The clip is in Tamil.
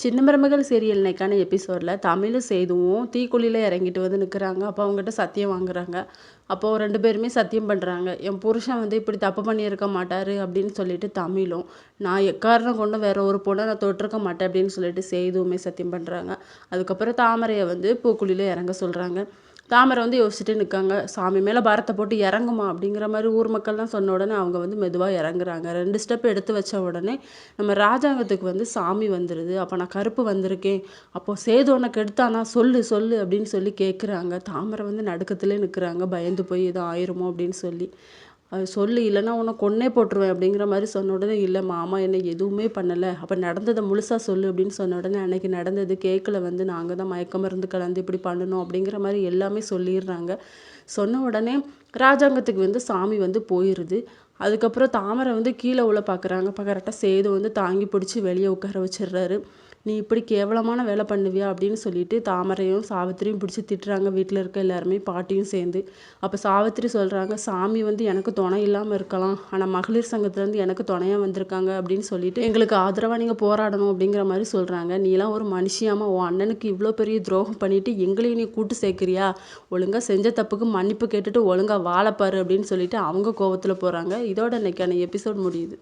சின்ன மருமகள் சீரியல் இன்னைக்கான எபிசோடில் தமிழும் சேதுவும் தீக்குழியில் இறங்கிட்டு வந்து நிற்கிறாங்க. அப்போ அவங்ககிட்ட சத்தியம் வாங்குறாங்க. அப்போது 2 பேருமே சத்தியம் பண்ணுறாங்க. என் புருஷன் வந்து இப்படி தப்பு பண்ணியிருக்க மாட்டார் அப்படின்னு சொல்லிட்டு தமிழும், நான் எக்காரணம் கொண்டு வேற ஒரு பொண்ணை நான் தொட்டிருக்க மாட்டேன் அப்படின்னு சொல்லிட்டு சேதுவுமே சத்தியம் பண்ணுறாங்க. அதுக்கப்புறம் தாமரையை வந்து பூக்குழியில் இறங்க சொல்கிறாங்க. தாமரை வந்து யோசிச்சுட்டு நிற்காங்க. சாமி மேலே பாரத்தை போட்டு இறங்குமா அப்படிங்கிற மாதிரி ஊர் மக்கள்லாம் சொன்ன உடனே அவங்க வந்து மெதுவாக இறங்குறாங்க. 2 ஸ்டெப் எடுத்து வச்ச உடனே நம்ம ராஜாங்கத்துக்கு வந்து சாமி வந்துடுது. அப்போ நான் கருப்பு வந்திருக்கேன், அப்போது சேது உன்னை கெடுத்தானா சொல்லு சொல்லு அப்படின்னு சொல்லி கேட்குறாங்க. தாமரை வந்து நடுக்கத்திலே நிற்கிறாங்க, பயந்து போய் எதுவும் ஆயிருமோ அப்படின்னு சொல்லி. அது சொல்லு, இல்லைன்னா உன்னை கொன்னே போட்டுருவேன் அப்படிங்கிற மாதிரி சொன்ன உடனே, இல்லை மாமா என்ன எதுவுமே பண்ணலை, அப்போ நடந்ததை முழுசாக சொல்லு அப்படின்னு சொன்ன உடனே, அன்னைக்கு நடந்தது கேக்கில் வந்து நாங்கள் தான் மயக்க மருந்து கலந்து இப்படி பண்ணணும் அப்படிங்கிற மாதிரி எல்லாமே சொல்லிடுறாங்க. சொன்ன உடனே ராஜாங்கத்துக்கு வந்து சாமி வந்து போயிடுது. அதுக்கப்புறம் தாமரை வந்து கீழே உள்ள பார்க்குறாங்க. இப்போ கரெக்டாக சேது வந்து தாங்கி பிடிச்சி வெளியே உட்கார வச்சிடுறாரு. நீ இப்படி கேவலமான வேலை பண்ணுவியா அப்படின்னு சொல்லிட்டு தாமரையும் சாவித்திரியும் பிடிச்சி திட்டுறாங்க, வீட்டில் இருக்க எல்லாருமே, பாட்டியும் சேர்ந்து. அப்போ சாவித்திரி சொல்கிறாங்க, சாமி வந்து எனக்கு துணை இல்லாமல் இருக்கலாம், ஆனால் மகளிர் சங்கத்துலேருந்து எனக்கு துணையாக வந்திருக்காங்க அப்படின்னு சொல்லிட்டு எங்களுக்கு ஆதரவாக நீங்கள் போராடணும் அப்படிங்கிற மாதிரி சொல்கிறாங்க. நீலாம் ஒரு மனுஷியாமல் உன் அண்ணனுக்கு இவ்வளோ பெரிய துரோகம் பண்ணிவிட்டு எங்களையும் நீ கூட்டு சேர்க்குறியா, ஒழுங்காக செஞ்ச தப்புக்கு மன்னிப்பு கேட்டுட்டு ஒழுங்காக வாழப்பாரு அப்படின்னு சொல்லிட்டு அவங்க கோவத்தில் போகிறாங்க. இதோட இன்னைக்கான எபிசோட் முடியுது.